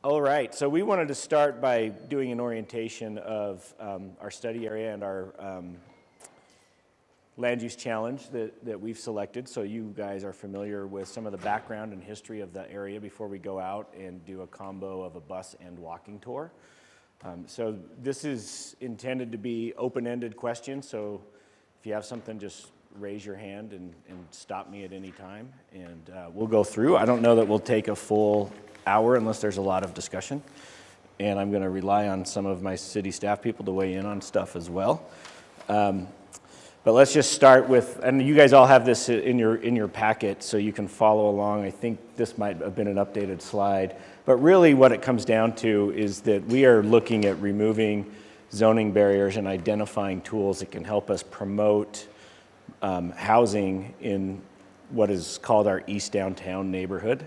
All right, so we wanted to start by doing an orientation of our study area and our land use challenge that we've selected, so you guys are familiar with some of the background and history of the area before we go out and do a combo of a bus and walking tour. So this is intended to be open-ended questions, so if you have something, just raise your hand and stop me at any time, and we'll go through. I don't know that we'll take a full hour unless there's a lot of discussion, and I'm going to rely on some of my city staff people to weigh in on stuff as well. But let's just start with, and you guys all have this in your packet so you can follow along. I think this might have been an updated slide, but really what it comes down to is that we are looking at removing zoning barriers and identifying tools that can help us promote housing in what is called our East Downtown neighborhood.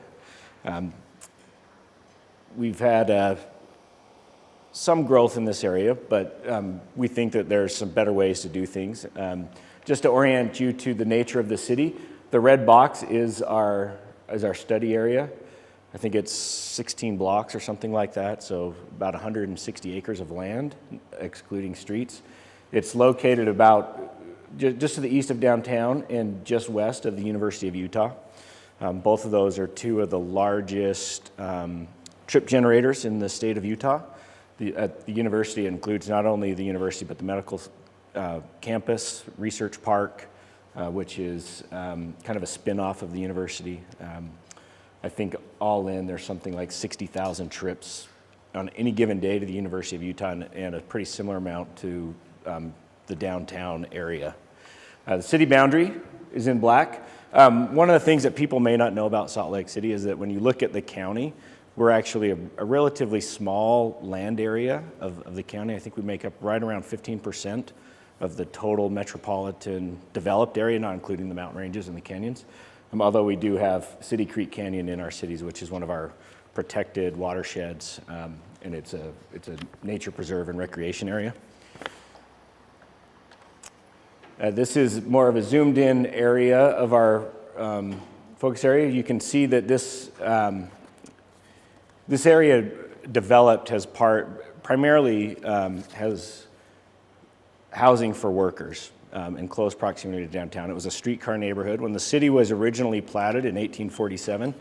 We've had some growth in this area, but we think that there's some better ways to do things. Just to orient you to the nature of the city, the red box is our study area. I think it's 16 blocks or something like that, so about 160 acres of land, excluding streets. It's located about just to the east of downtown and just west of the University of Utah. Both of those are two of the largest trip generators in the state of Utah. The university includes not only the university, but the medical campus, research park, which is kind of a spin-off of the university. I think all in, there's something like 60,000 trips on any given day to the University of Utah, and a pretty similar amount to the downtown area. The city boundary is in black. One of the things that people may not know about Salt Lake City is that when you look at the county, we're actually a relatively small land area of the county. I think we make up right around 15% of the total metropolitan developed area, not including the mountain ranges and the canyons. Although we do have City Creek Canyon in our cities, which is one of our protected watersheds, and it's a nature preserve and recreation area. This is more of a zoomed in area of our focus area. You can see that this area developed as primarily has housing for workers in close proximity to downtown. It was a streetcar neighborhood. When the city was originally platted in 1847,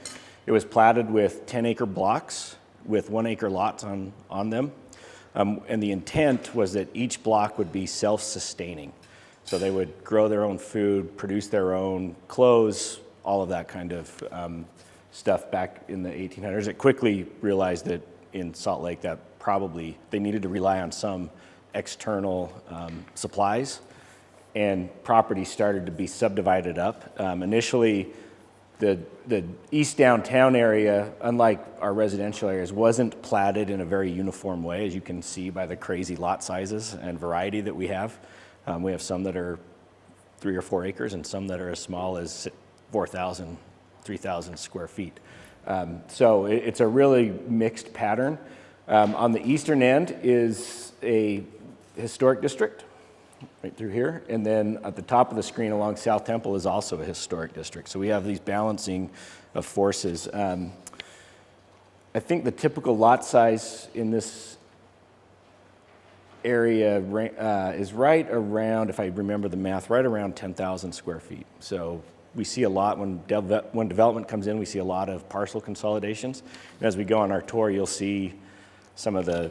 it was platted with 10-acre blocks with 1-acre lots on them. And the intent was that each block would be self-sustaining. So they would grow their own food, produce their own clothes, all of that kind of stuff back in the 1800s. It quickly realized that in Salt Lake that probably they needed to rely on some external supplies, and property started to be subdivided up. Initially, the East Downtown area, unlike our residential areas, wasn't platted in a very uniform way, as you can see by the crazy lot sizes and variety that we have. We have some that are 3 or 4 acres and some that are as small as 4,000, 3,000 square feet. So it's a really mixed pattern. On the eastern end is a historic district, right through here. And then at the top of the screen along South Temple is also a historic district. So we have these balancing of forces. I think the typical lot size in this area is right around, if I remember the math, right around 10,000 square feet. So we see a lot when development comes in, we see a lot of parcel consolidations. And as we go on our tour, you'll see some of the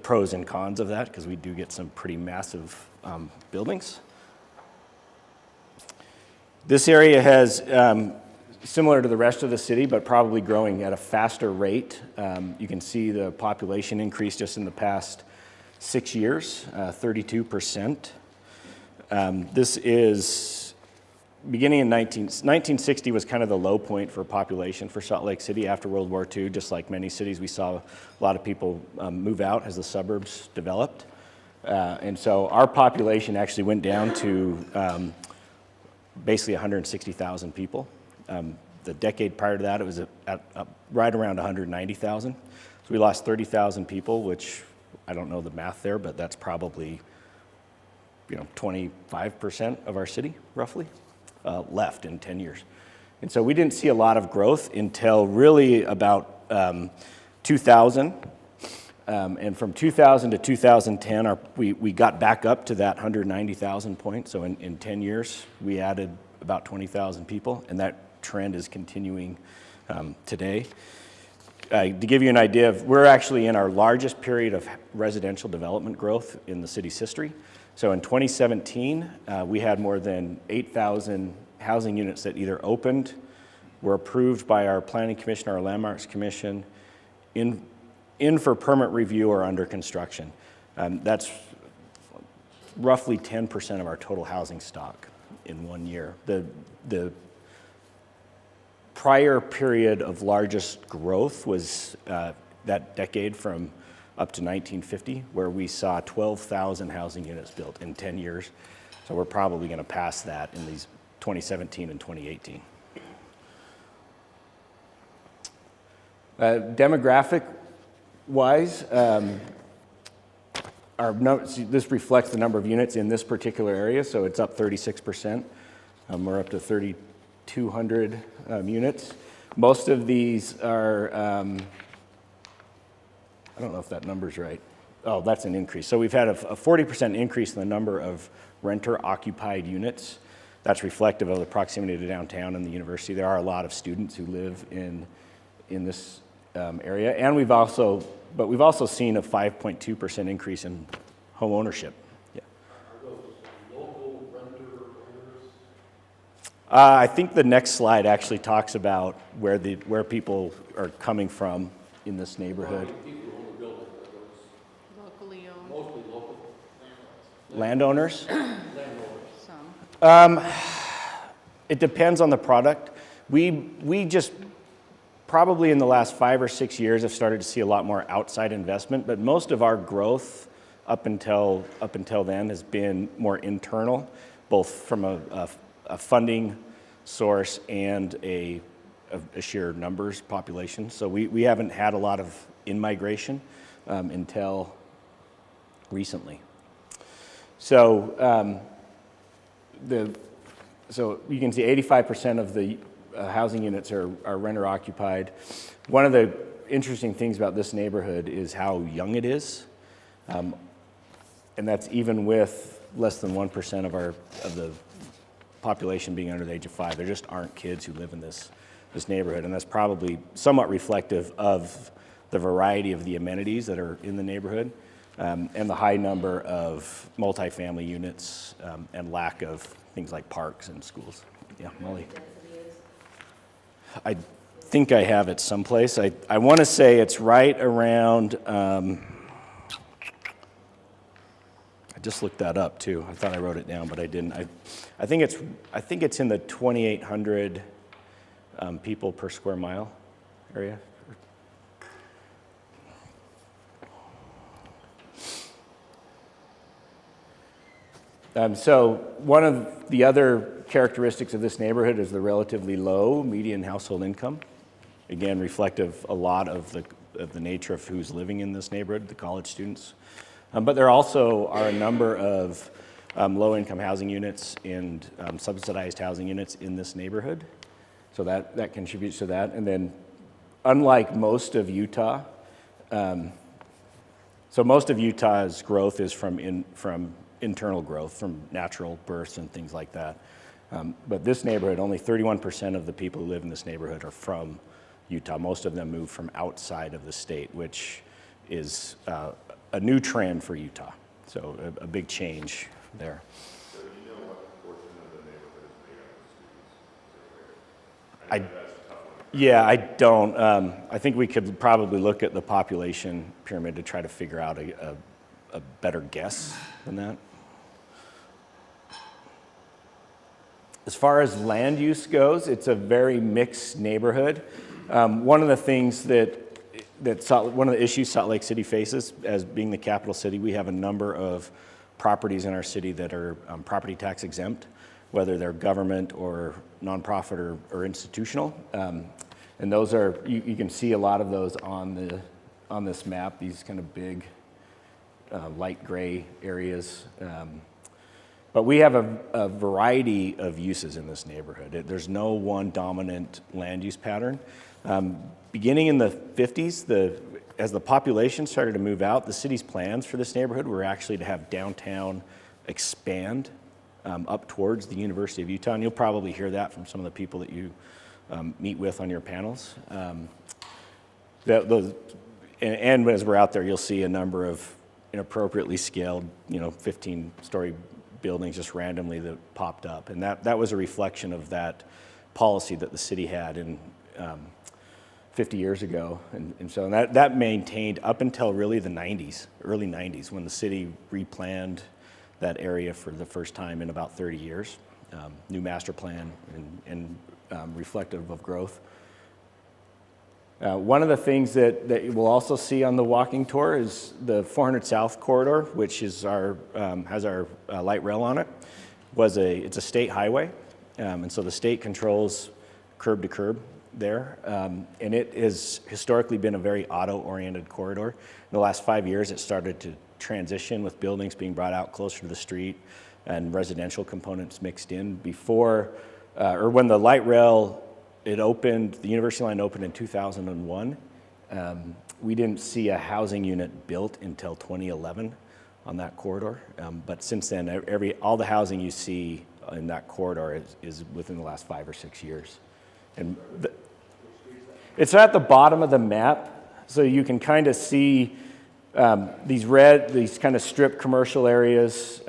pros and cons of that, because we do get some pretty massive buildings. This area has, similar to the rest of the city, but probably growing at a faster rate. You can see the population increase just in the past 6 years, 32%. This is beginning in 1960 was kind of the low point for population for Salt Lake City after World War II. Just like many cities, we saw a lot of people move out as the suburbs developed. And so our population actually went down to basically 160,000 people. The decade prior to that, it was at right around 190,000. So we lost 30,000 people, which I don't know the math there, but that's probably 25% of our city, roughly, left in 10 years. And so we didn't see a lot of growth until really about 2000. And from 2000 to 2010, we got back up to that 190,000 point. So in 10 years, we added about 20,000 people, and that trend is continuing today. To give you an idea, we're actually in our largest period of residential development growth in the city's history. So in 2017, we had more than 8,000 housing units that either opened, were approved by our Planning Commission, our Landmarks Commission, in for permit review or under construction. That's roughly 10% of our total housing stock in 1 year. The prior period of largest growth was that decade from up to 1950, where we saw 12,000 housing units built in 10 years. So we're probably going to pass that in these 2017 and 2018. Demographic-wise, this reflects the number of units in this particular area, so it's up 36%. We're up to 3,200 units. Most of these are, I don't know if that number's right. Oh, that's an increase. So we've had a 40% increase in the number of renter-occupied units. That's reflective of the proximity to downtown and the university. There are a lot of students who live in this area, and we've also seen a 5.2% increase in home ownership. Yeah. Are those local renter owners? I think the next slide actually talks about where people are coming from in this neighborhood. How many people own the building? Are those Locally owned, mostly local Landowners? landowners? some. It depends on the product. We just probably in the last 5 or 6 years have started to see a lot more outside investment, but most of our growth up until then has been more internal, both from a funding source and a sheer numbers population. So we haven't had a lot of in-migration until recently. So so you can see 85% of the housing units are renter occupied. One of the interesting things about this neighborhood is how young it is, and that's even with less than 1% of the population being under the age of 5. There just aren't kids who live in this neighborhood, and that's probably somewhat reflective of the variety of the amenities that are in the neighborhood, and the high number of multifamily units and lack of things like parks and schools. Yeah, Molly. I think I have it someplace. I want to say it's right around, I just looked that up too. I thought I wrote it down, but I didn't. I think it's in the 2,800 people per square mile area. So one of the other characteristics of this neighborhood is the relatively low median household income. Again, reflective a lot of the nature of who's living in this neighborhood, the college students. But there also are a number of low-income housing units and subsidized housing units in this neighborhood. So that contributes to that. And then, unlike most of Utah, so most of Utah's growth is from internal growth, from natural births and things like that. But this neighborhood, only 31% of the people who live in this neighborhood are from Utah. Most of them moved from outside of the state, which is a new trend for Utah. So a big change there. So do you know what portion of the neighborhood is made up of students? I know that's a tough one. Yeah, I don't. I think we could probably look at the population pyramid to try to figure out a better guess than that. As far as land use goes, it's a very mixed neighborhood. One of the things one of the issues Salt Lake City faces as being the capital city, we have a number of properties in our city that are property tax exempt, whether they're government or nonprofit or institutional. And those are, you can see a lot of those on this map, these kind of big light gray areas. But we have a variety of uses in this neighborhood. There's no one dominant land use pattern. Beginning in the 50s, as the population started to move out, the city's plans for this neighborhood were actually to have downtown expand up towards the University of Utah. And you'll probably hear that from some of the people that you meet with on your panels. And as we're out there, you'll see a number of inappropriately scaled, 15-story buildings just randomly that popped up. And that was a reflection of that policy that the city had in 50 years ago. And so that maintained up until really the 90s, early 90s, when the city replanned that area for the first time in about 30 years. New master plan and reflective of growth. One of the things that you will also see on the walking tour is the 400 South corridor, which is has our light rail on it. It's a state highway, and so the state controls curb to curb there, and it has historically been a very auto-oriented corridor. In the last 5 years, it started to transition with buildings being brought out closer to the street and residential components mixed in. When the light rail the University line opened in 2001. We didn't see a housing unit built until 2011 on that corridor. But since then, all the housing you see in that corridor is within the last 5 or 6 years. And it's at the bottom of the map, so you can kind of see these kind of strip commercial areas.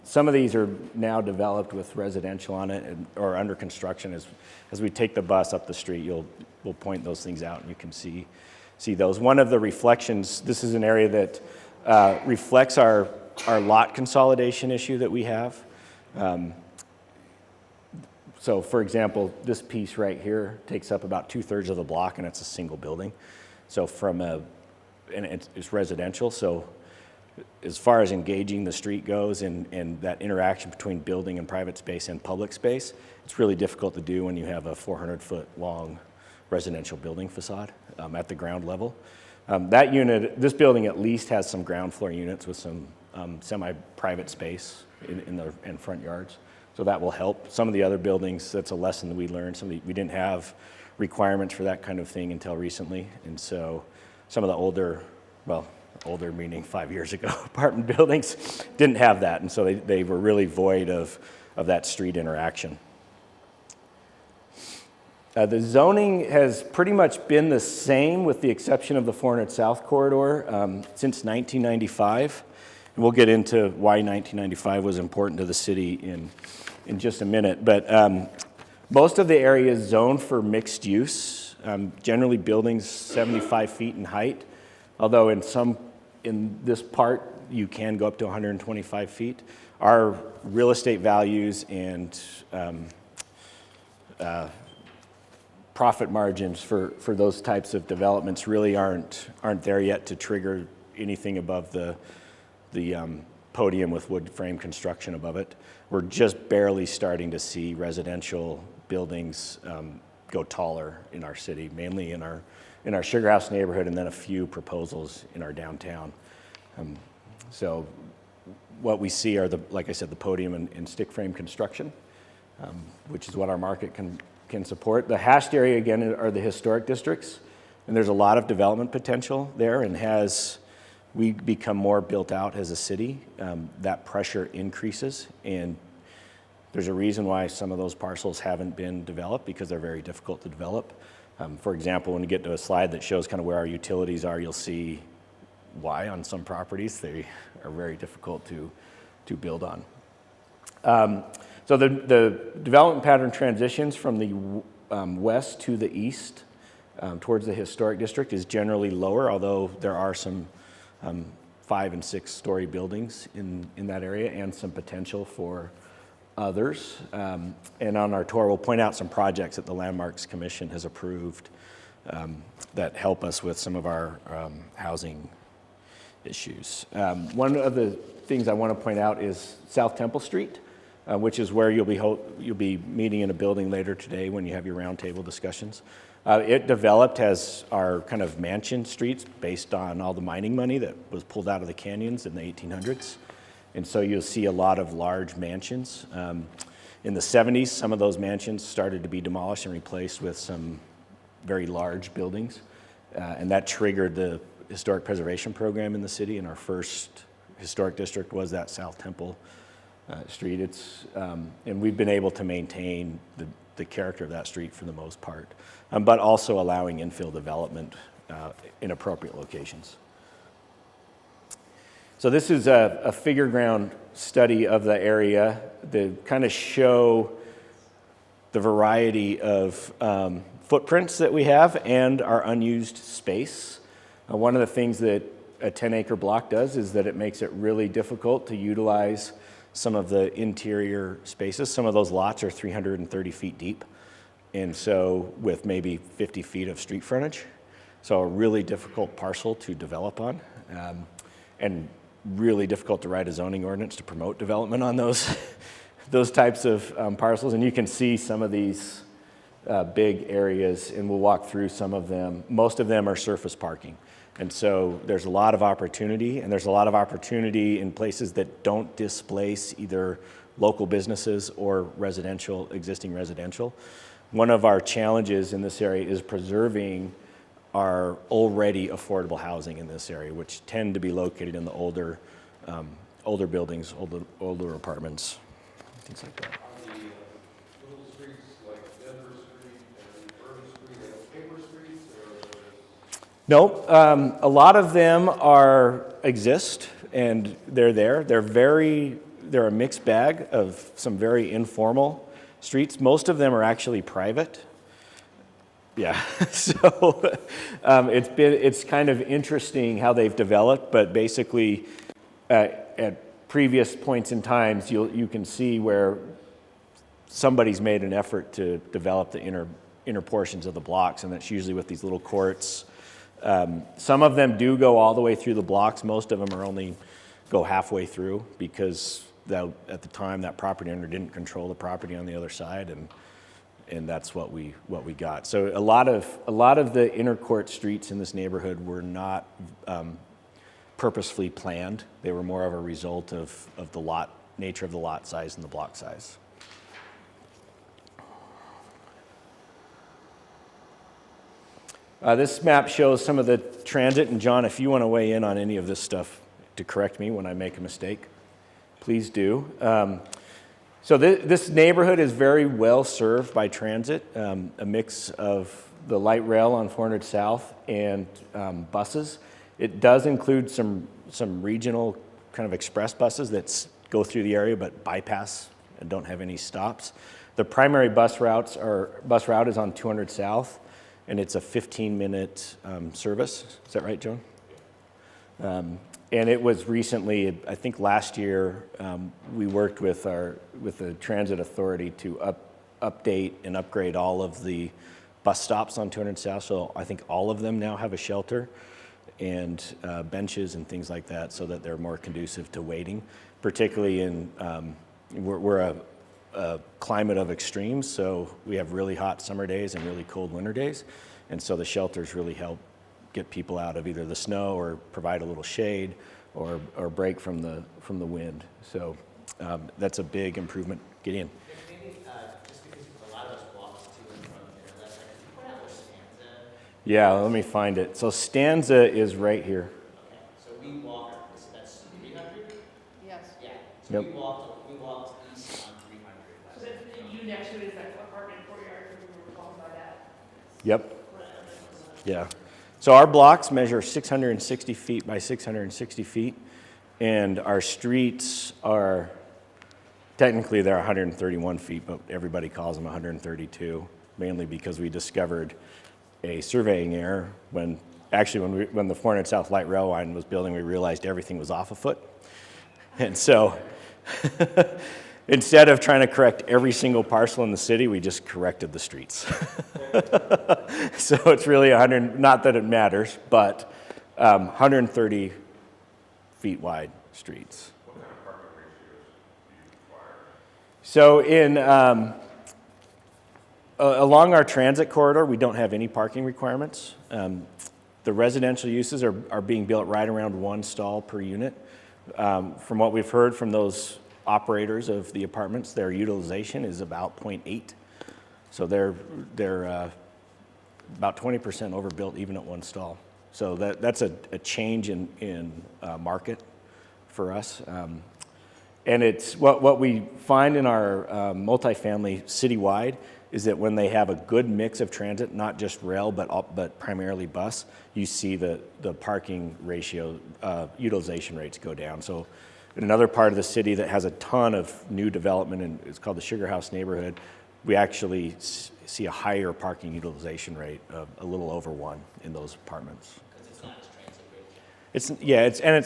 Some of these are now developed with residential on it or under construction. As we take the bus up the street, we'll point those things out and you can see those. One of the reflections, this is an area that reflects our lot consolidation issue that we have. So for example, this piece right here takes up about 2/3 of the block and it's a single building. So and it's residential, so as far as engaging the street goes and that interaction between building and private space and public space, it's really difficult to do when you have a 400-foot long residential building facade at the ground level. This building at least has some ground floor units with some semi-private space in front yards, so that will help. Some of the other buildings, that's a lesson that we learned. We didn't have requirements for that kind of thing until recently, and so some of the older meaning 5 years ago, apartment buildings didn't have that, and so they were really void of that street interaction. The zoning has pretty much been the same with the exception of the 400 South corridor since 1995. And we'll get into why 1995 was important to the city in just a minute. But most of the area is zoned for mixed use, generally buildings 75 feet in height, although in this part you can go up to 125 feet. Our real estate values and profit margins for those types of developments really aren't there yet to trigger anything above the podium with wood frame construction above it. We're just barely starting to see residential buildings go taller in our city, mainly in our Sugar House neighborhood, and then a few proposals in our downtown. So what we see are, like I said, the podium and stick frame construction, which is what our market can support. The hashed area, again, are the historic districts, and there's a lot of development potential there, and as we become more built out as a city, that pressure increases, and there's a reason why some of those parcels haven't been developed, because they're very difficult to develop. For example, when you get to a slide that shows kind of where our utilities are, you'll see why on some properties they are very difficult to build on. So the development pattern transitions from the west to the east towards the historic district is generally lower, although there are some 5 and 6 story buildings in that area and some potential for others. And on our tour, we'll point out some projects that the Landmarks Commission has approved that help us with some of our housing issues. One of the things I want to point out is South Temple Street, which is where you'll be meeting in a building later today when you have your roundtable discussions. It developed as our kind of mansion streets based on all the mining money that was pulled out of the canyons in the 1800s. And so you'll see a lot of large mansions. In the 70s, some of those mansions started to be demolished and replaced with some very large buildings. And that triggered the historic preservation program in the city, and our first historic district was that South Temple Street. And we've been able to maintain the character of that street for the most part, but also allowing infill development in appropriate locations. So this is a figure ground study of the area that kind of show the variety of footprints that we have and our unused space. One of the things that a 10-acre block does is that it makes it really difficult to utilize some of the interior spaces. Some of those lots are 330 feet deep, and so with maybe 50 feet of street frontage. So a really difficult parcel to develop on, and really difficult to write a zoning ordinance to promote development on those those types of parcels. And you can see some of these big areas, and we'll walk through some of them. Most of them are surface parking. And so there's a lot of opportunity, and there's a lot of opportunity in places that don't displace either local businesses or residential, existing residential. One of our challenges in this area is preserving our already affordable housing in this area, which tend to be located in the older buildings, older apartments, things like that. On the little streets like Denver Street and Burn Street and Paper Streets, or? No, a lot of them exist, and they're there. They're a mixed bag of some very informal streets. Most of them are actually private. Yeah, so it's kind of interesting how they've developed, but basically at previous points in times, you can see where somebody's made an effort to develop the inner portions of the blocks, and that's usually with these little courts. Some of them do go all the way through the blocks. Most of them are only go halfway through because at the time that property owner didn't control the property on the other side, and that's what we got. So a lot of the inner court streets in this neighborhood were not purposefully planned. They were more of a result of the nature of the lot size and the block size. This map shows some of the transit, and John, if you want to weigh in on any of this stuff to correct me when I make a mistake, please do. So this neighborhood is very well served by transit, a mix of the light rail on 400 South and buses. It does include some regional kind of express buses that go through the area but bypass and don't have any stops. The primary bus route is on 200 South, and it's a 15-minute service. Is that right, Joan? And it was recently, I think last year, we worked with the Transit Authority to update and upgrade all of the bus stops on 200 South. So I think all of them now have a shelter and benches and things like that, so that they're more conducive to waiting. Particularly we're a climate of extremes, so we have really hot summer days and really cold winter days, and so the shelters really help get people out of either the snow or provide a little shade or break from the wind. So that's a big improvement. Get in. Maybe just because a lot of us walk to and from there, can you point out where Stanza? Yeah, let me find it. So Stanza is right here. Okay, so we walk, that's 300? Yes. Yeah, so Yep. we walked east on 300. So that you next to it is that apartment courtyard, because we were talking about that. Yep. Yeah. So our blocks measure 660 feet by 660 feet, and our streets are, technically they're 131 feet, but everybody calls them 132, mainly because we discovered a surveying error when the 400 South Light Rail line was building, we realized everything was off a foot. And so instead of trying to correct every single parcel in the city, we just corrected the streets. So it's really 100, not that it matters, but 130 feet wide streets. What kind of parking ratios do you require? So along our transit corridor, we don't have any parking requirements. The residential uses are being built right around one stall per unit. From what we've heard from those operators of the apartments, their utilization is about 0.8. So they're about 20% overbuilt even at one stall. So that's a change in market for us. And it's what we find in our multifamily citywide is that when they have a good mix of transit, not just rail, but primarily bus, you see the parking ratio, utilization rates go down. So in another part of the city that has a ton of new development, and it's called the Sugar House neighborhood, we actually see a higher parking utilization rate of a little over 1 in those apartments. Because it's not as transit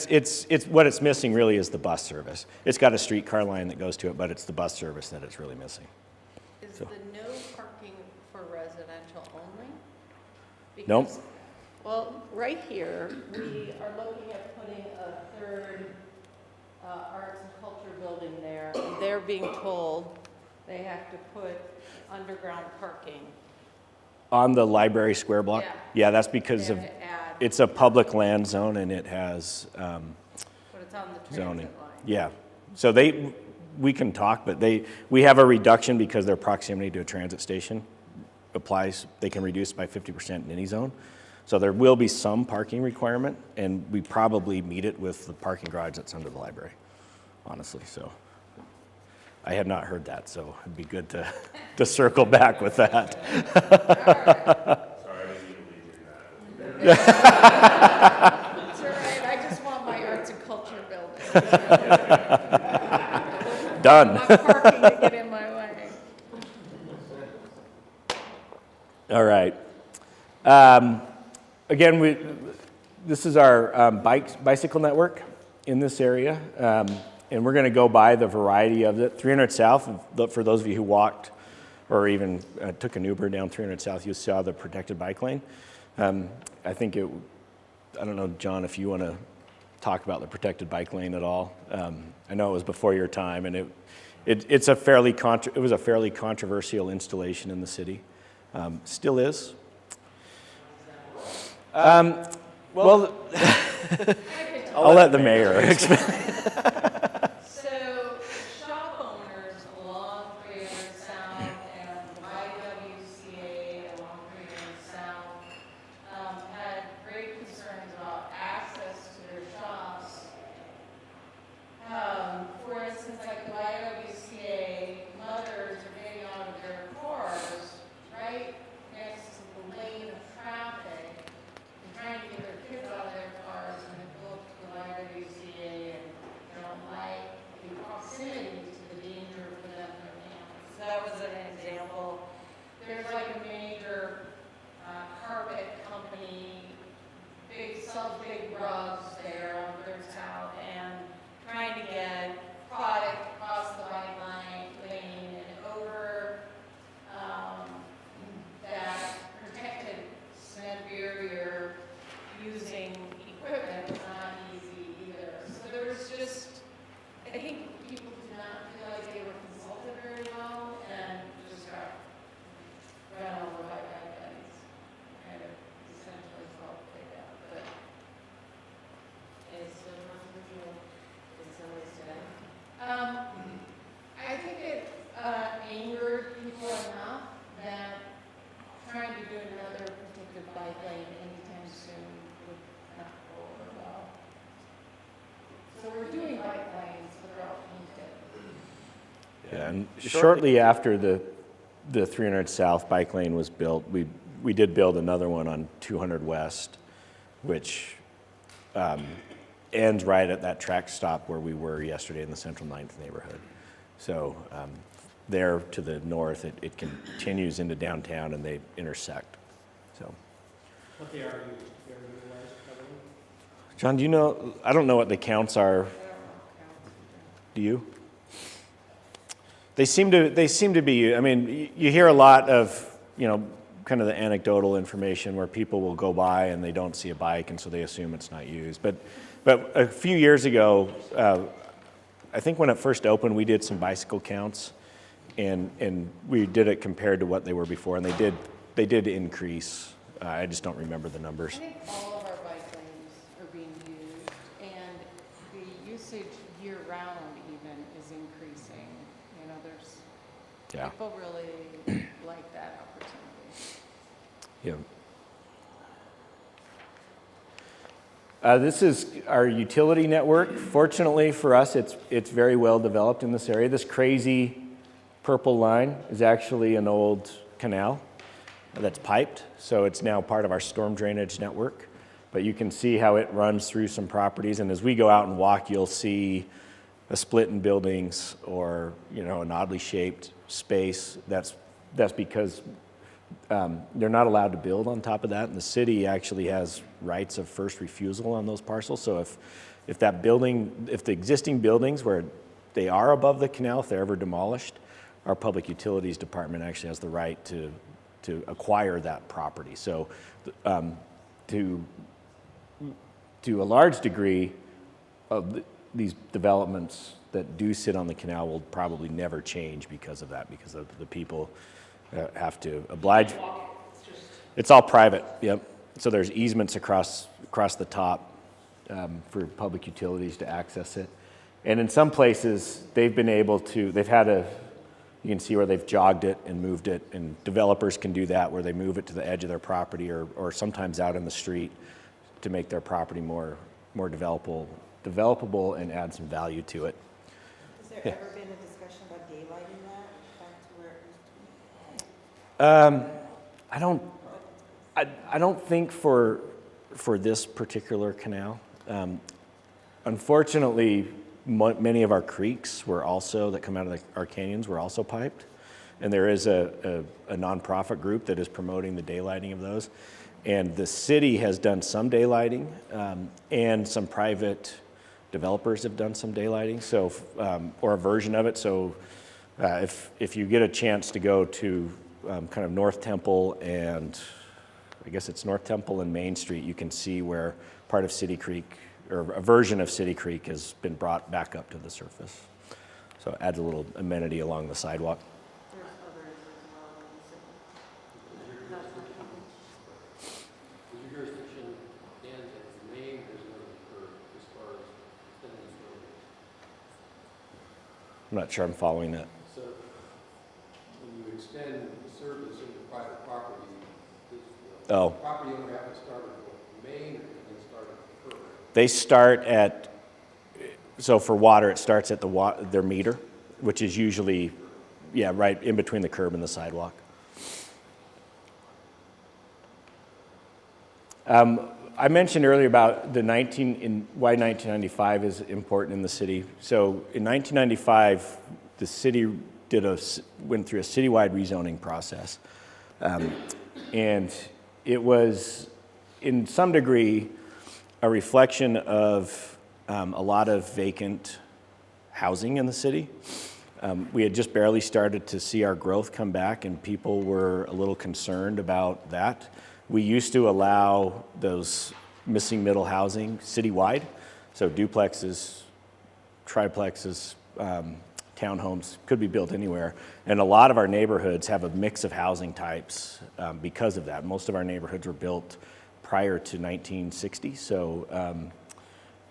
rate. It's what it's missing really is the bus service. It's got a streetcar line that goes to it, but it's the bus service that it's really missing. Is So- the no parking for residential only? Nope. Because- Well, right here, we are looking at putting a third arts and culture building there. And they're being told they have to put underground parking. On the Library Square block? Yeah. Yeah, that's because They of, have to add, it's a public land zone and it has but it's on the zoning. transit line. Yeah, so we can talk, but we have a reduction because their proximity to a transit station applies, they can reduce by 50% in any zone. So there will be some parking requirement, and we probably meet it with the parking garage that's under the library, honestly, so. I have not heard that, so it'd be good to circle back with that. Sorry, I didn't mean to leave you that. It's all right, I just want my arts and culture building. Done. I want parking to get in my way. All right. Again, this is our bicycle network in this area, and we're going to go by the variety of it. 300 South, for those of you who walked or even took an Uber down 300 South, you saw the protected bike lane. I think I don't know, John, if you want to talk about the protected bike lane at all. I know it was before your time, and it was a fairly controversial installation in the city. Still is. Well, I'll let the mayor explain. So shop owners along 300 South and the YWCA along 300 South had great concerns about access to their shops. For instance, like the YWCA, mothers are getting out of their cars right next to the lane of traffic and trying to get their kids out of their cars and they go up to the YWCA and they don't like the proximity to the danger for them and their families. So that was an example. There's like a major carpet company, sells big rugs there on Third South and trying to get product across the bike lane and over that protected cement barrier using equipment was not easy either. So there was just, I think people did not feel like they were consulted very well and just got run over by bike lanes. Kind of essentially felt like that, but it's still controversial in some ways today. I think it angered people enough that trying to do another protected bike lane anytime soon would not go over well. So we're doing bike lanes, but they're all painted. Yeah, and shortly after the 300 South bike lane was built, we did build another one on 200 West, which ends right at that track stop where we were yesterday in the Central 9th neighborhood. So there to the north, it continues into downtown and they intersect. So, What they are utilized heavily? John, do you know? I don't know what the counts are. Do you? They seem to be. I mean, you hear a lot of kind of the anecdotal information where people will go by and they don't see a bike and so they assume it's not used. But a few years ago, I think when it first opened, we did some bicycle counts, and we did it compared to what they were before, and they did increase. I just don't remember the numbers. I think all of our bike lanes are being used, and the use usage year-round even is increasing. You know, there's, Yeah. people really like that opportunity. Yeah. This is our utility network. Fortunately for us, it's very well developed in this area. This crazy purple line is actually an old canal that's piped, so it's now part of our storm drainage network. But you can see how it runs through some properties, and as we go out and walk, you'll see a split in buildings or, you know, an oddly shaped space. That's because they're not allowed to build on top of that, and the city actually has rights of first refusal on those parcels. So if the existing buildings where they are above the canal, if they're ever demolished, our public utilities department actually has the right to acquire that property. So to a large degree of these developments that do sit on the canal will probably never change because of that, because of the people have to oblige. It's all private, yep. So there's easements across the top for public utilities to access it. And in some places, they've had you can see where they've jogged it and moved it, and developers can do that where they move it to the edge of their property or sometimes out in the street to make their property more developable and add some value to it. Has there ever been a discussion about daylighting that back to where it used to be? I don't think for this particular canal. Unfortunately, many of our creeks that come out of our canyons were also piped, and there is a nonprofit group that is promoting the daylighting of those. And the city has done some daylighting, and some private developers have done some daylighting, so or a version of it. So if you get a chance to go to kind of North Temple and I guess it's North Temple and Main Street, you can see where part of City Creek, or a version of City Creek, has been brought back up to the surface. So it adds a little amenity along the sidewalk. There's others as well in the city. Not so Does your jurisdiction end at the main, or is another curve as far as extending this road? I'm not sure I'm following that. So when you extend the service into private property, does Oh. the property owner have to start at the main or can they start at the curb? They start so for water, it starts at their meter, which is usually, right in between the curb and the sidewalk. I mentioned earlier about why 1995 is important in the city. So in 1995, the city went through a citywide rezoning process. And it was, in some degree, a reflection of a lot of vacant housing in the city. We had just barely started to see our growth come back, and people were a little concerned about that. We used to allow those missing middle housing citywide, so duplexes, triplexes, townhomes could be built anywhere. And a lot of our neighborhoods have a mix of housing types because of that. Most of our neighborhoods were built prior to 1960, so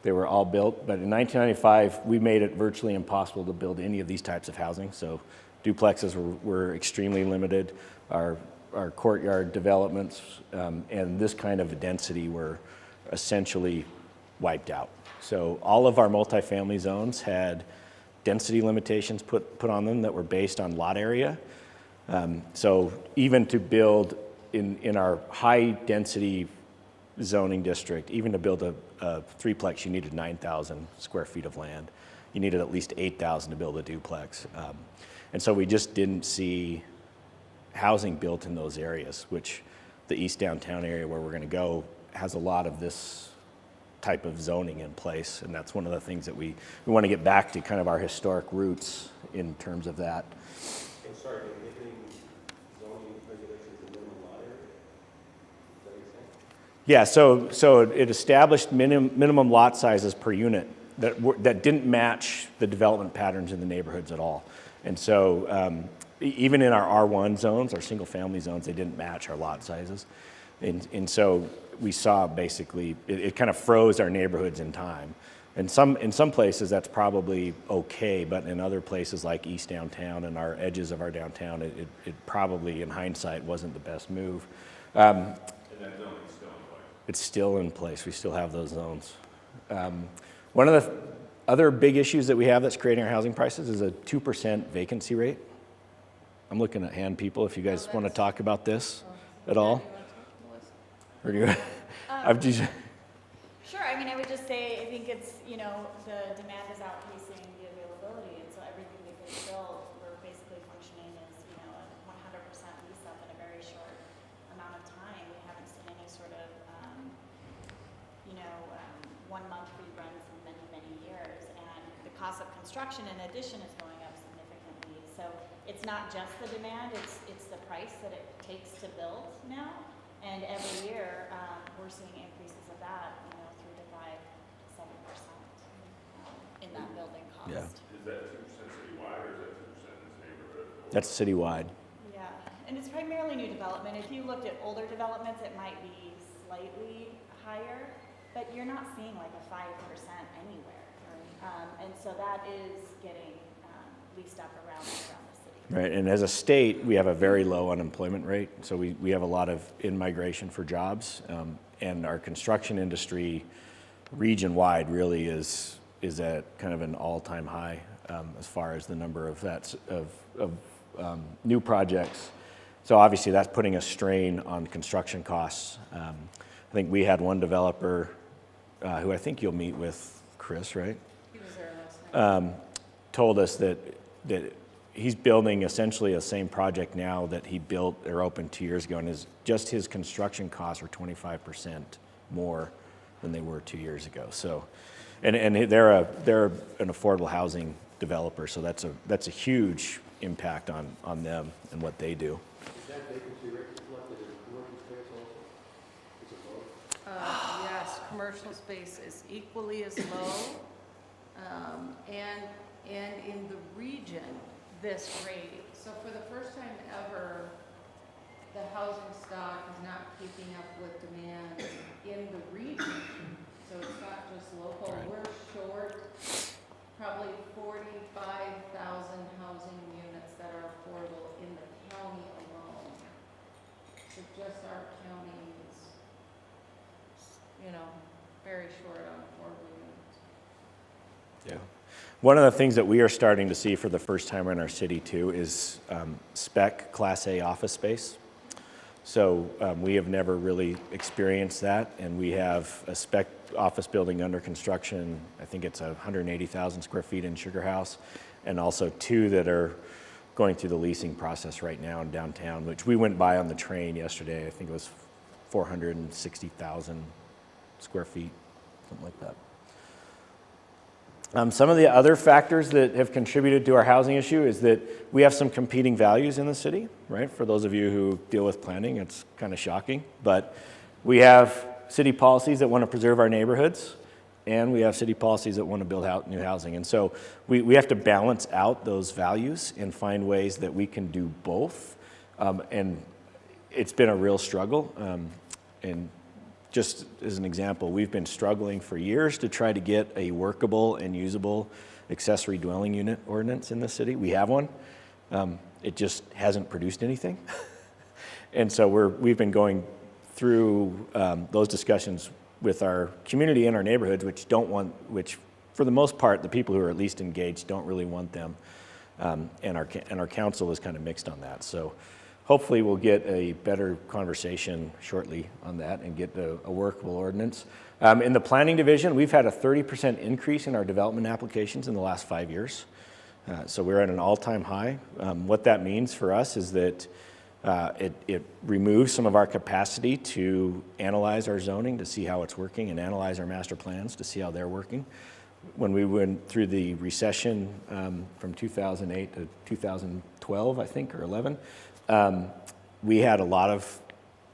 they were all built. But in 1995, we made it virtually impossible to build any of these types of housing. So duplexes were extremely limited. Our courtyard developments and this kind of density were essentially wiped out. So all of our multifamily zones had density limitations put on them that were based on lot area. So even to build in our high density zoning district, even to build a threeplex, you needed 9,000 square feet of land. You needed at least 8,000 to build a duplex. And so we just didn't see housing built in those areas, which the east downtown area where we're going to go has a lot of this type of zoning in place, and that's one of the things that we want to get back to, kind of our historic roots in terms of that. And sorry, anything zoning regulations in minimum lot area? Is that what you're saying? Yeah, so it established minimum lot sizes per unit that didn't match the development patterns in the neighborhoods at all. And so even in our R1 zones, our single family zones, they didn't match our lot sizes. And so we saw basically, it kind of froze our neighborhoods in time. In some places, that's probably okay, but in other places like East Downtown and our edges of our downtown, it probably, in hindsight, wasn't the best move. And that zone is still in place. It's still in place. We still have those zones. One of the other big issues that we have that's creating our housing prices is a 2% vacancy rate. I'm looking at hand people if you guys want to talk about this at all. Or do you? I've just. Sure, I mean, I would just say, I think it's, you know, the demand is outpacing the availability, and so everything we could build, we're basically functioning as, you know, a 100% lease up in a very short amount of time. We haven't seen any sort of, 1 month free runs in many, many years, and the cost of construction in addition is going up significantly. So it's not just the demand, it's the price that it takes to build now, and every year, we're seeing increases of that, 3 to 5 to 7% in that building cost. Yeah. Is that 2% citywide or is that 2% in this neighborhood? That's citywide. Yeah, and it's primarily new development. If you looked at older developments, it might be slightly higher, but you're not seeing like a 5% anywhere. And so that is getting leased up around the city. Right, and as a state, we have a very low unemployment rate, so we have a lot of in-migration for jobs, and our construction industry region-wide really is at kind of an all-time high as far as the number of new projects. So obviously that's putting a strain on construction costs. I think we had one developer who I think you'll meet with, Chris, right? He was there last night. Told us that he's building essentially the same project now that he built or opened 2 years ago, and his construction costs are 25% more than they were 2 years ago. So, and they're an affordable housing developer, so that's a huge impact on them and what they do. Is that vacancy rate reflected in commercial space also? Is it low? Yes, commercial space is equally as low. And in the region, this rate. So for the first time ever, the housing stock is not keeping up with demand in the region. So it's not just local. Right. We're short probably 45,000 housing units that are affordable in the county alone. So just our county is, very short on affordable units. Yeah. One of the things that we are starting to see for the first time in our city too is spec Class A office space. So we have never really experienced that, and we have a spec office building under construction. I think it's 180,000 square feet in Sugar House, and also 2 that are going through the leasing process right now in downtown, which we went by on the train yesterday. I think it was 460,000 square feet, something like that. Some of the other factors that have contributed to our housing issue is that we have some competing values in the city, right? For those of you who deal with planning, it's kind of shocking, but we have city policies that want to preserve our neighborhoods, and we have city policies that want to build out new housing. And so we have to balance out those values and find ways that we can do both. And it's been a real struggle. And just as an example, we've been struggling for years to try to get a workable and usable accessory dwelling unit ordinance in the city. We have one. It just hasn't produced anything. And so we've been going through those discussions with our community and our neighborhoods, which for the most part, the people who are at least engaged don't really want them. And our council is kind of mixed on that. So hopefully we'll get a better conversation shortly on that and get a workable ordinance. In the planning division, we've had a 30% increase in our development applications in the last 5 years. So we're at an all-time high. What that means for us is that it removes some of our capacity to analyze our zoning, to see how it's working, and analyze our master plans to see how they're working. When we went through the recession from 2008 to 2012, I think, or 11, we had a lot of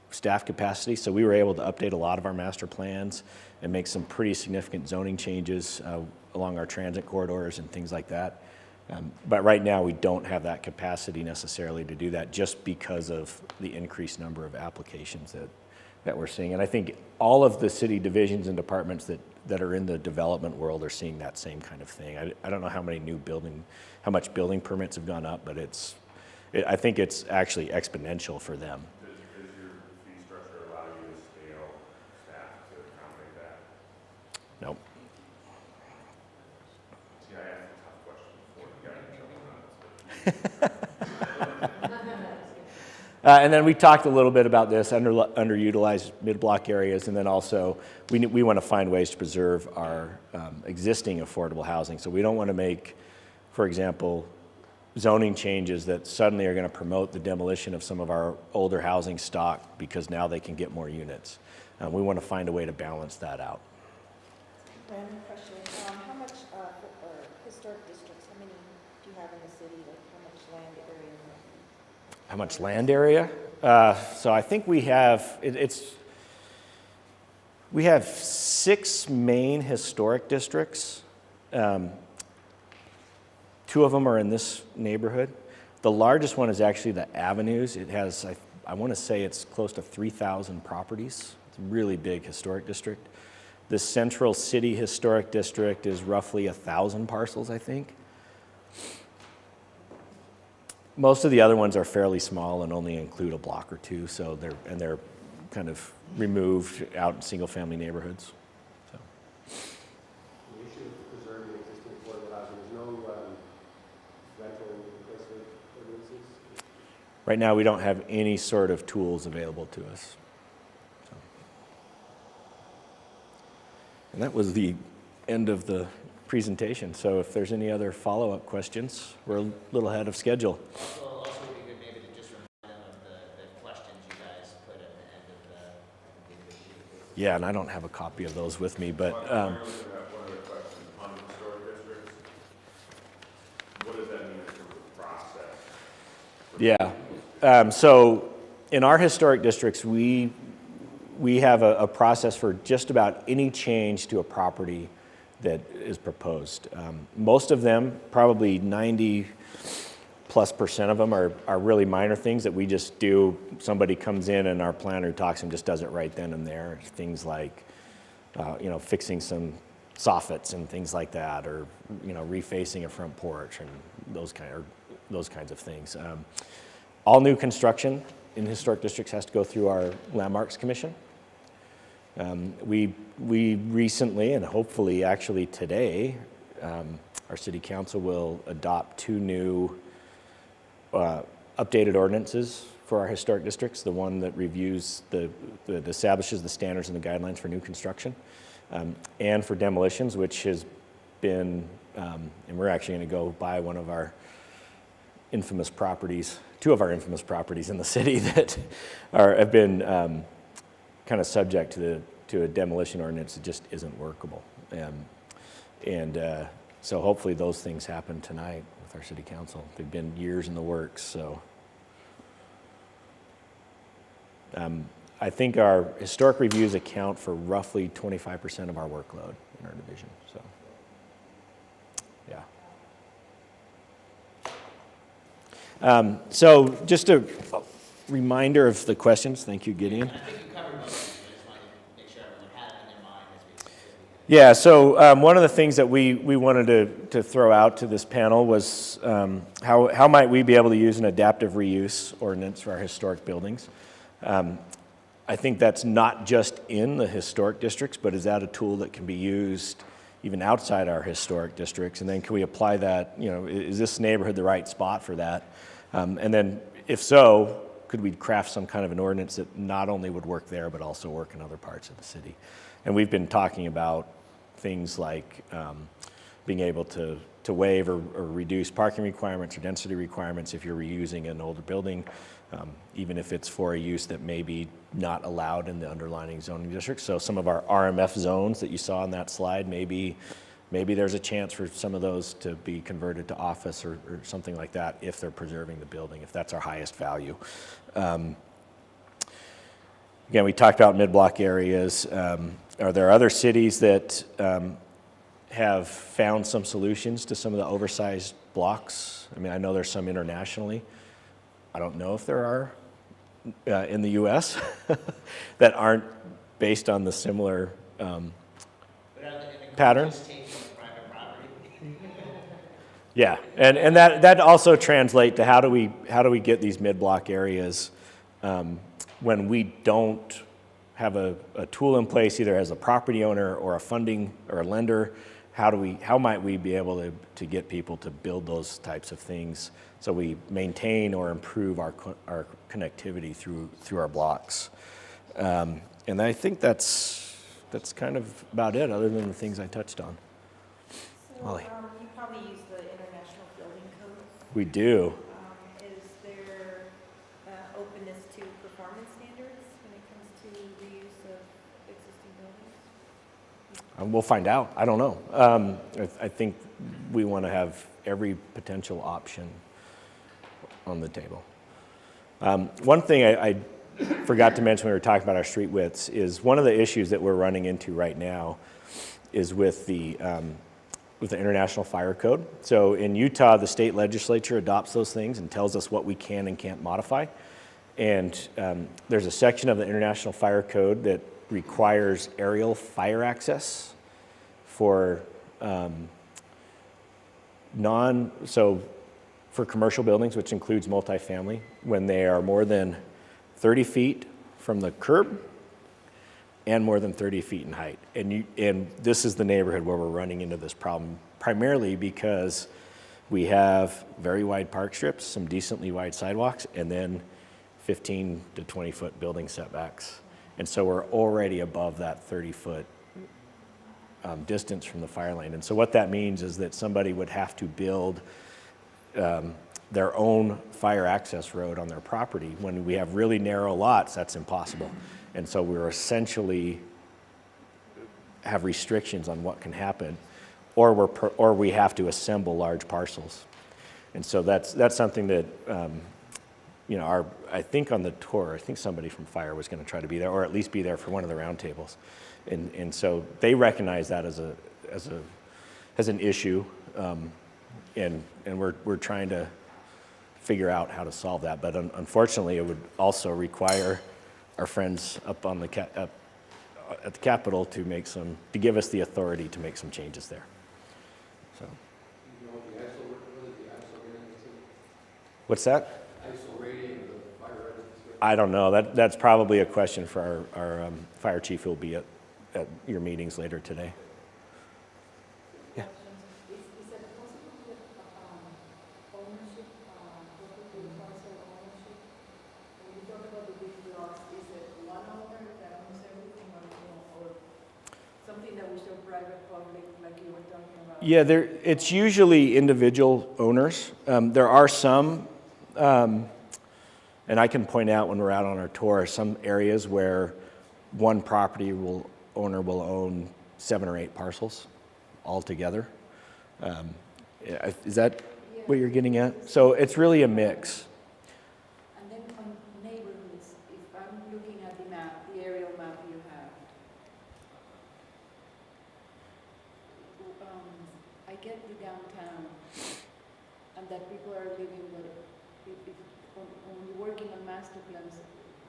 staff capacity, so we were able to update a lot of our master plans and make some pretty significant zoning changes along our transit corridors and things like that. But right now, we don't have that capacity necessarily to do that just because of the increased number of applications that we're seeing. And I think all of the city divisions and departments that are in the development world are seeing that same kind of thing. I don't know how much building permits have gone up, but I think it's actually exponential for them. Does your fee structure allow you to scale staff to accommodate that? Nope. See, I asked a tough question before you got in trouble on this. And then we talked a little bit about this, underutilized mid-block areas, and then also we want to find ways to preserve our existing affordable housing. So we don't want to make, for example, zoning changes that suddenly are going to promote the demolition of some of our older housing stock because now they can get more units. We want to find a way to balance that out. Random question, how much, or historic districts, how many do you have in the city, like how much land area? How much land area? So I think we have, we have 6 main historic districts. 2 of them are in this neighborhood. The largest one is actually the Avenues. It has, I want to say it's close to 3,000 properties. It's a really big historic district. The Central City Historic District is roughly 1,000 parcels, I think. Most of the other ones are fairly small and only include a block or 2, so they're kind of removed out in single-family neighborhoods. So. The issue with preserving existing affordable housing, there's no rental replacement ordinances? Right now, we don't have any sort of tools available to us. So. And that was the end of the presentation. So if there's any other follow-up questions, we're a little ahead of schedule. Also would be good maybe to just remind them of the questions you guys put at the end of the. Yeah, and I don't have a copy of those with me, but One other question on historic districts. What does that mean in terms of process? yeah. So in our historic districts, we have a process for just about any change to a property that is proposed. Most of them, probably 90+% of them are really minor things that we just do. Somebody comes in and our planner talks and just does it right then and there. Things like, fixing some soffits and things like that, or, refacing a front porch and those kinds of things. All new construction in historic districts has to go through our Landmarks Commission. We recently, and hopefully actually today, our city council will adopt 2 new updated ordinances for our historic districts. The one that reviews that establishes the standards and the guidelines for new construction, and for demolitions, which has been, and we're actually going to go buy one of our infamous properties, 2 of our infamous properties in the city that have been kind of subject to a demolition ordinance that just isn't workable. So hopefully those things happen tonight with our city council. They've been years in the works, so. I think our historic reviews account for roughly 25% of our workload in our division, so, yeah. So just a reminder of the questions. Thank you, Gideon. I think you covered most of it, I just wanted to make sure everyone had it in their mind as we. Yeah, so one of the things that we wanted to throw out to this panel was how might we be able to use an adaptive reuse ordinance for our historic buildings. I think that's not just in the historic districts, but is that a tool that can be used even outside our historic districts? And then can we apply that, is this neighborhood the right spot for that? And then if so, could we craft some kind of an ordinance that not only would work there, but also work in other parts of the city? And we've been talking about things like being able to waive or reduce parking requirements or density requirements if you're reusing an older building, even if it's for a use that may be not allowed in the underlying zoning district. So some of our RMF zones that you saw on that slide, maybe there's a chance for some of those to be converted to office or something like that if they're preserving the building, if that's our highest value. Again, we talked about mid-block areas. Are there other cities that have found some solutions to some of the oversized blocks? I mean, I know there's some internationally. I don't know if there are in the U.S. that aren't based on the similar But are the pattern. just taken from private property? Yeah, and that also translates to how do we get these mid-block areas when we don't have a tool in place, either as a property owner or a funding or a lender. How might we be able to get people to build those types of things so we maintain or improve our connectivity through our blocks? And I think that's kind of about it, other than the things I touched on. So, Molly. you probably use the International Building Code. We do. Is there openness to performance standards when it comes to reuse of existing buildings? We'll find out. I don't know. I think we want to have every potential option on the table. One thing I forgot to mention when we were talking about our street widths is one of the issues that we're running into right now is with the International Fire Code. So in Utah, the state legislature adopts those things and tells us what we can and can't modify. And there's a section of the International Fire Code that requires aerial fire access for for commercial buildings, which includes multifamily, when they are more than 30 feet from the curb and more than 30 feet in height. And this is the neighborhood where we're running into this problem, primarily because we have very wide park strips, some decently wide sidewalks, and then 15 to 20 foot building setbacks. And so we're already above that 30-foot distance from the fire lane. And so what that means is that somebody would have to build their own fire access road on their property. When we have really narrow lots, that's impossible. And so we're essentially have restrictions on what can happen, or we have to assemble large parcels. And so that's something that I think on the tour, I think somebody from fire was going to try to be there, or at least be there for one of the roundtables. And so they recognize that as an issue, and we're trying to figure out how to solve that. But unfortunately, it would also require our friends up on at the Capitol to give us the authority to make some changes there. So, You know, the ISO, what is the ISO rating? what's that? ISO rating, the fire readiness. I don't know. That's probably a question for our fire chief, who will be at your meetings later today. Yeah. Is it possible to get ownership, property parcel ownership? When you talk about the big blocks, is it one owner that owns everything, or something that we show private, public, like you were talking about? Yeah, it's usually individual owners. There are some, and I can point out when we're out on our tour, some areas where one property owner will own 7 or 8 parcels all together. Is that what you're getting at? So it's really a mix. And then on neighborhoods, if I'm looking at the map, the aerial map you have, I get the downtown, and that people are living, but when you're working on master plans,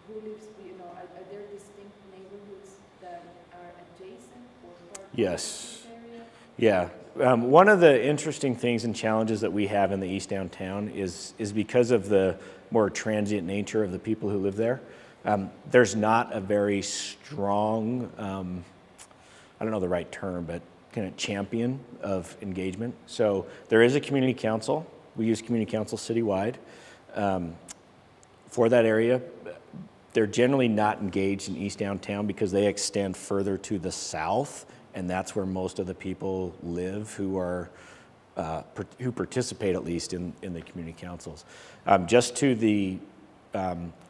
who lives, are there distinct neighborhoods that are adjacent or part of Yes. this area? Yeah. One of the interesting things and challenges that we have in the East Downtown is because of the more transient nature of the people who live there. There's not a very strong, I don't know the right term, but kind of champion of engagement. So there is a community council. We use community council citywide for that area. They're generally not engaged in East Downtown because they extend further to the south, and that's where most of the people live who participate, at least in the community councils. Just to the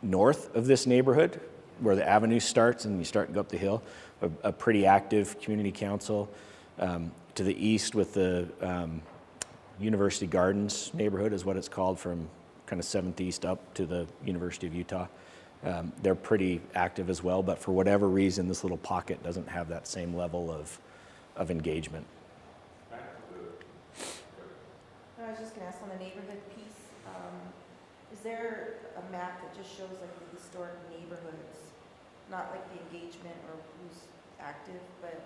north of this neighborhood, where the avenue starts and you start to go up the hill, a pretty active community council. To the east with the University Gardens neighborhood is what it's called, from kind of 7th East up to the University of Utah. They're pretty active as well, but for whatever reason, this little pocket doesn't have that same level of engagement. I was just going to ask on the neighborhood piece, is there a a map that just shows like the historic neighborhoods, not like the engagement or who's active, but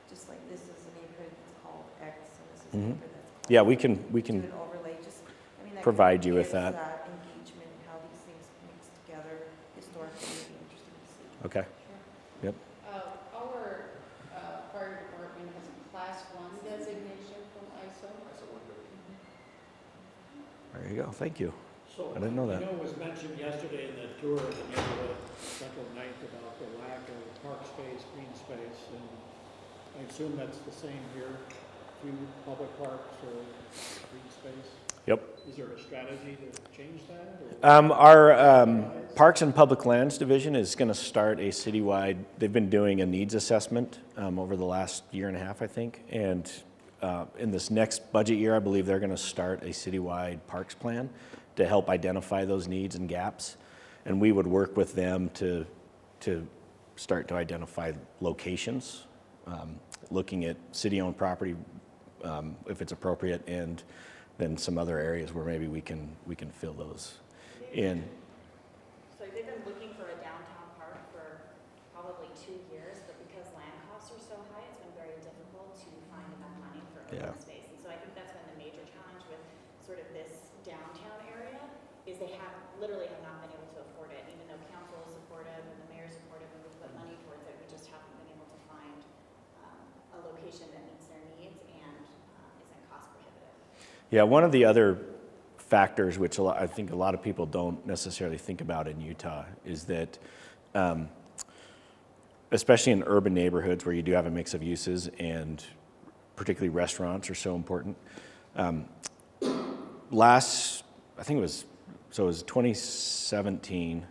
just like this is a neighborhood that's called X, and this is a neighborhood that's called. Yeah, we can Do an overlay, just, I mean, that provide kind you of with gives that. engagement and how these things mix together historically, would be interesting to see. Okay. Yep. Our fire department has a class 1 designation from ISO. There you go. Thank you. So, I didn't know that. I know it was mentioned yesterday in the tour of the neighborhood, Central Ninth, about the lack of park space, green space, and I assume that's the same here, few public parks or green space. Yep. Is there a strategy to change that? Or? Our Parks and Public Lands Division is going to start a citywide, they've been doing a needs assessment over the last year and a half, I think. And in this next budget year, I believe they're going to start a citywide parks plan to help identify those needs and gaps. And we would work with them to start to identify locations, looking at city-owned property if it's appropriate, and then some other areas where maybe we can fill those in. So they've been looking for a downtown park for probably 2 years, but because land costs are so high, it's been very difficult to find enough money for open space. And so I think that's been the major challenge with sort of this downtown area, is they literally have not been able to afford it. Even though council is supportive and the mayor is supportive and we put money towards it, we just haven't been able to find a location that meets their needs and isn't cost prohibitive. Yeah, one of the other factors, which I think a lot of people don't necessarily think about in Utah, is that especially in urban neighborhoods where you do have a mix of uses, and particularly restaurants are so important. I think it was 2017,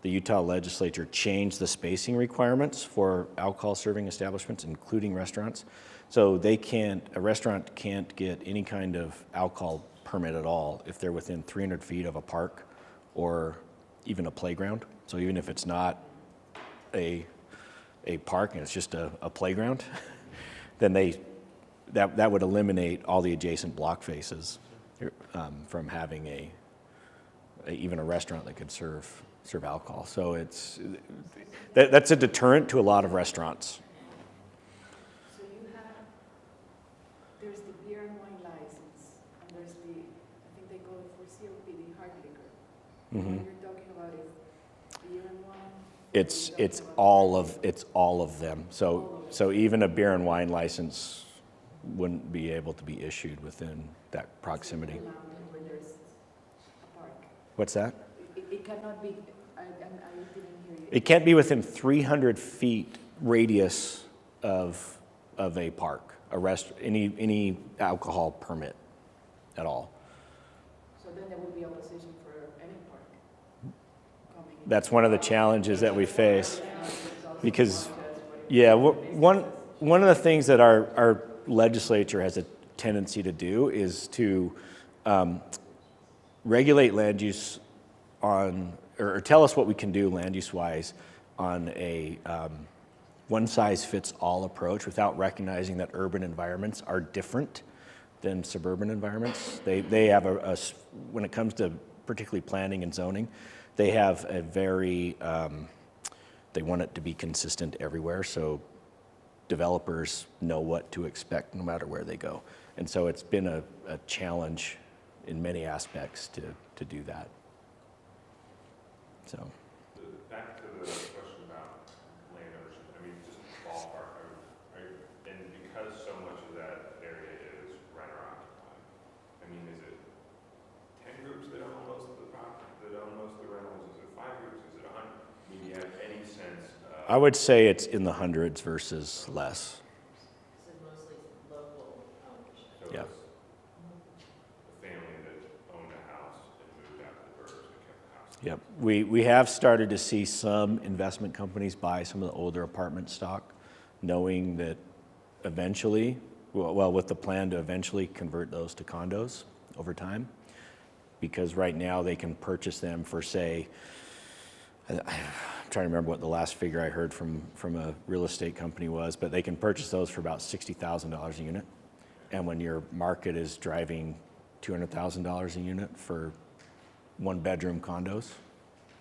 the Utah legislature changed the spacing requirements for alcohol serving establishments, including restaurants. So a restaurant can't get any kind of alcohol permit at all if they're within 300 feet of a park or even a playground. So even if it's not a park and it's just a playground, then that would eliminate all the adjacent block faces from having even a restaurant that could serve alcohol. So that's a deterrent to a lot of restaurants. So there's the beer and wine license, and there's I think they call it for COPD, hard liquor. Mm-hmm. What you're talking about is beer and wine? It's all of them. So even a beer and wine license wouldn't be able to be issued within that proximity. Where there's a park. What's that? It cannot be, I didn't hear you. It can't be within 300 feet radius of a park, any alcohol permit at all. So then there would be opposition for any park coming in. That's one of the challenges that we face, because one of the things that our legislature has a tendency to do is to regulate land use or tell us what we can do land use wise on a one-size-fits-all approach without recognizing that urban environments are different than suburban environments. They have when it comes to particularly planning and zoning, they have a very, they want it to be consistent everywhere, so developers know what to expect no matter where they go. And so it's been a challenge in many aspects to do that. So. Back to the question about land ownership, I mean, just ballpark, right? And because so much of that area is renter occupied, I mean, is it 10 groups that own most of the property, that own most of the rentals? Is it 5 groups? Is it 100? I mean, do you have any sense? I would say it's in the hundreds versus less. This is mostly local ownership. So Yeah. it's a family that owned a house and moved out to the burbs and kept the house. Yep. We have started to see some investment companies buy some of the older apartment stock, knowing that eventually, with the plan to eventually convert those to condos over time, because right now they can purchase them for, say, I'm trying to remember what the last figure I heard from a real estate company was, but they can purchase those for about $60,000 a unit. And when your market is driving $200,000 a unit for one-bedroom condos,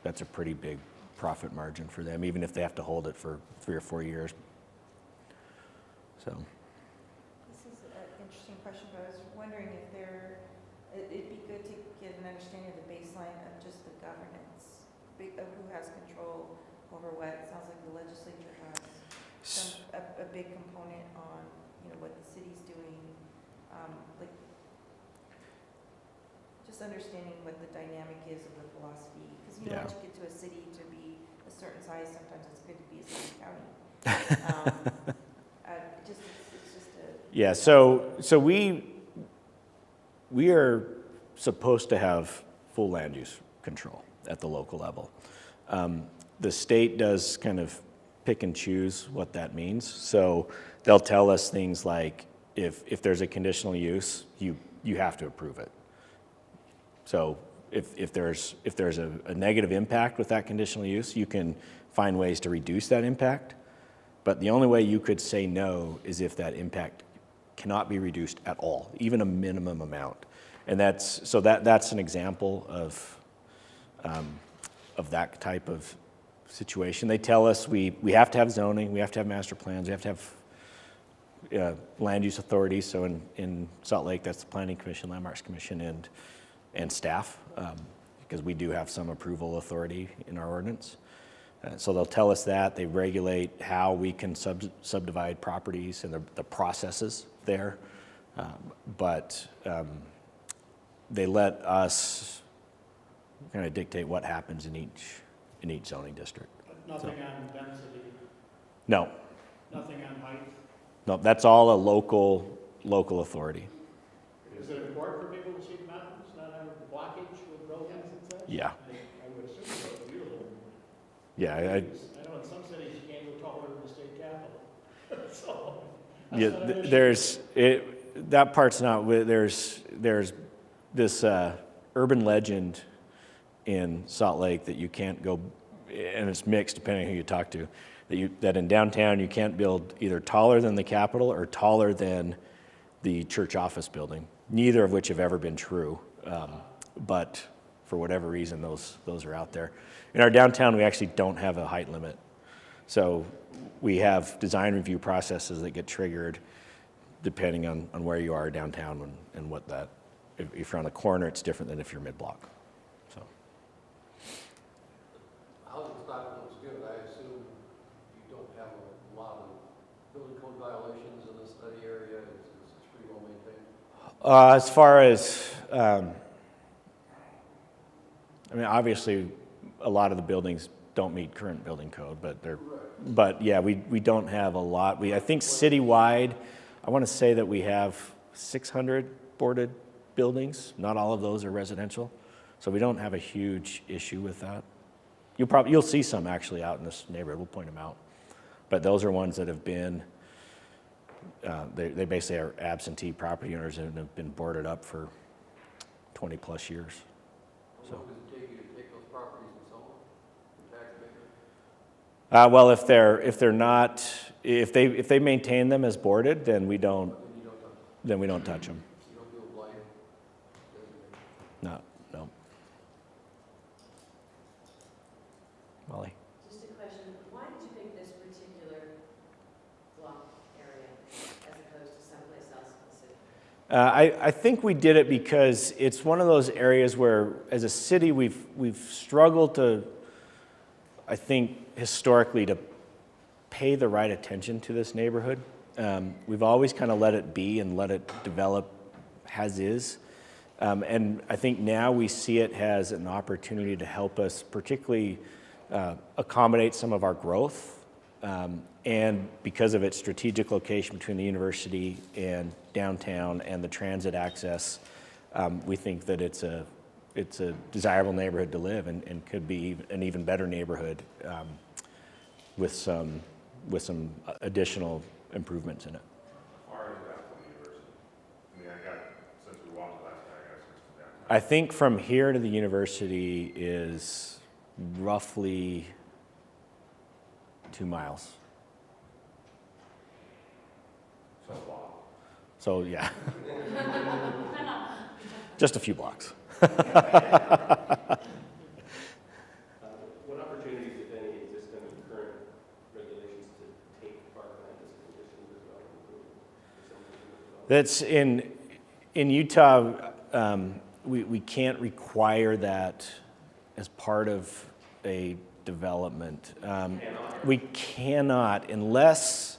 that's a pretty big profit margin for them, even if they have to hold it for 3 or 4 years. So, This is an interesting question, but I was wondering if it'd be good to get an understanding of the baseline of just the governance, of who has control over what. It sounds like the legislature has a big component on, what the city's doing, like, just understanding what the dynamic is of the philosophy. Because, Yeah. once you get to a city to be a certain size, sometimes it's good to be a city county. It's just a. yeah, so we are supposed to have full land use control at the local level. The state does kind of pick and choose what that means. So they'll tell us things like, if there's a conditional use, you have to approve it. So if there's a negative impact with that conditional use, you can find ways to reduce that impact. But the only way you could say no is if that impact cannot be reduced at all, even a minimum amount. And that's an example of that type of situation. They tell us we have to have zoning, we have to have master plans, we have to have land use authorities. So in Salt Lake, that's the Planning Commission, Landmarks Commission, and staff, because we do have some approval authority in our ordinance. So they'll tell us that. They regulate how we can subdivide properties and the processes there. But they let us kind of dictate what happens in each zoning district. Nothing on density, No, nothing on height. no, that's all a local authority. Is it important for people to see mountains, not have blockage with buildings and such? Yeah. I would assume so, beautiful. Yeah, I know in some cities you can't go taller than the state capitol. So, that's yeah. not an issue. There's that part's not. There's this urban legend in Salt Lake that you can't go, and it's mixed depending on who you talk to, that in downtown you can't build either taller than the Capitol or taller than the church office building, neither of which have ever been true. But for whatever reason, those are out there. In our downtown, we actually don't have a height limit. So we have design review processes that get triggered depending on where you are downtown and what that, if you're on the corner, it's different than if you're mid-block. So. Housing stock looks good. I assume you don't have a lot of building code violations in the study area. It's pretty well maintained. As far as, I mean, obviously, a lot of the buildings don't meet current building code, but yeah, we don't have a lot. I think citywide, I want to say that we have 600 boarded buildings. Not all of those are residential, so we don't have a huge issue with that. You'll see some actually out in this neighborhood. We'll point them out, but those are ones that have been. They basically are absentee property owners and have been boarded up for 20 plus years. How long does it take you to take those properties and sell them for tax makers? Well, if they maintain them as boarded, then we don't touch them. You don't do a blight designation? No. Molly. Just a question, why did you pick this particular block area as opposed to someplace else in the city? I think we did it because it's one of those areas where, as a city, we've struggled to, I think, historically, to pay the right attention to this neighborhood. We've always kind of let it be and let it develop as is. And I think now we see it as an opportunity to help us particularly accommodate some of our growth. And because of its strategic location between the university and downtown and the transit access, we think that it's a desirable neighborhood to live and could be an even better neighborhood with some additional improvements in it. How far is that from the university? I mean, since we walked last night, I got since from downtown. I think from here to the university is roughly 2 miles. So a block. So yeah, just a few blocks. That's in Utah, we can't require that as part of a development. We cannot unless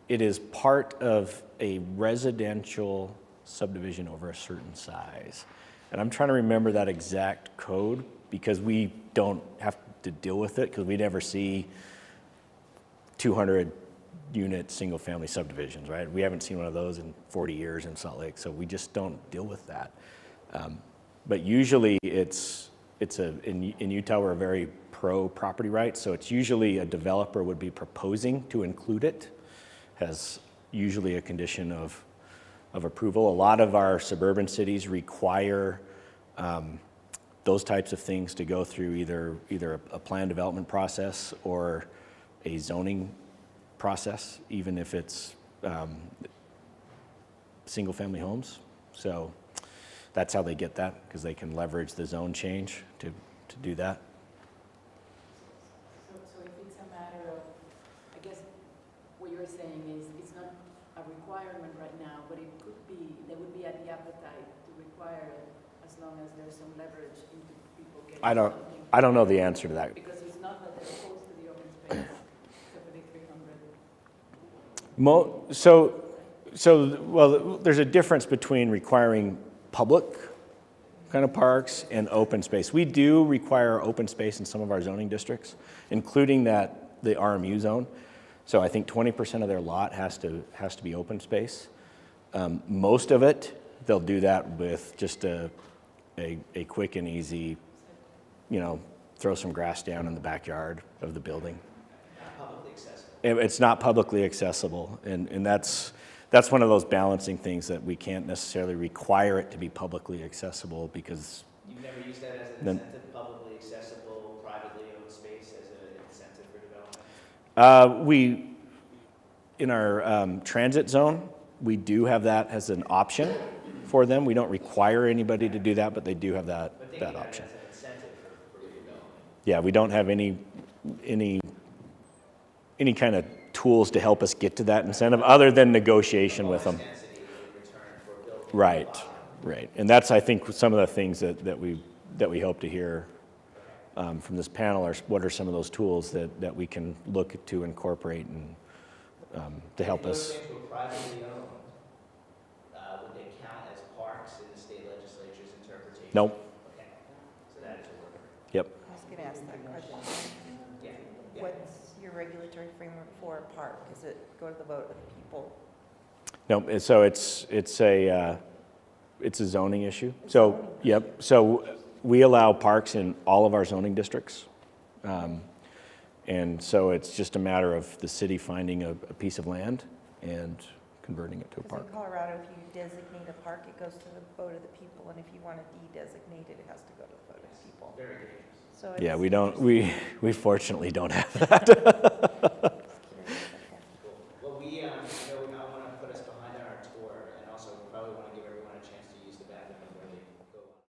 it is part of a residential subdivision over a certain size. And I'm trying to remember that exact code because we don't have to deal with it because we never see 200 unit single family subdivisions, right? We haven't seen one of those in 40 years in Salt Lake, so we just don't deal with that. But usually in Utah, we're very pro property rights, so it's usually a developer would be proposing to include it as usually a condition of approval. A lot of our suburban cities require those types of things to go through either a plan development process or a zoning process, even if it's single family homes. So that's how they get that, because they can leverage the zone change to do that. So if it's a matter of, I guess what you're saying is it's not a requirement right now, but it could be, there would be the appetite to require it as long as there's some leverage into people getting something. I don't know the answer to that. Because it's not that they're opposed to the open space, except for the 300. Well, there's a difference between requiring public kind of parks and open space. We do require open space in some of our zoning districts, including the RMU zone. So I think 20% of their lot has to be open space. Most of it, they'll do that with just a quick and easy, throw some grass down in the backyard of the building. Not publicly accessible. It's not publicly accessible, and that's one of those balancing things that we can't necessarily require it to be publicly accessible because You've never used that as an incentive, publicly accessible, privately owned space as an incentive for development? In our transit zone, we do have that as an option for them. We don't require anybody to do that, but they do have that option. As an incentive for redevelopment. Yeah, we don't have any kind of tools to help us get to that incentive other than negotiation with them. Density in return for building. Right. And that's, I think, some of the things that we hope to hear from this panel are what are some of those tools that we can look to incorporate and to help us. If those things were privately owned, would they count as parks in the state legislature's interpretation? Nope. Okay, so that is a worker. Yep. I was going to ask that question. Yeah. What's your regulatory framework for a park? Is it go to the vote of the people? No, so it's a zoning issue. So yep. So we allow parks in all of our zoning districts, and so it's just a matter of the city finding a piece of land and converting it to a park. In Colorado, if you designate a park, it goes to the vote of the people, and if you want to de-designate it, it has to go to the vote of the people. Very dangerous. So Yeah, it's we don't. We fortunately don't have that.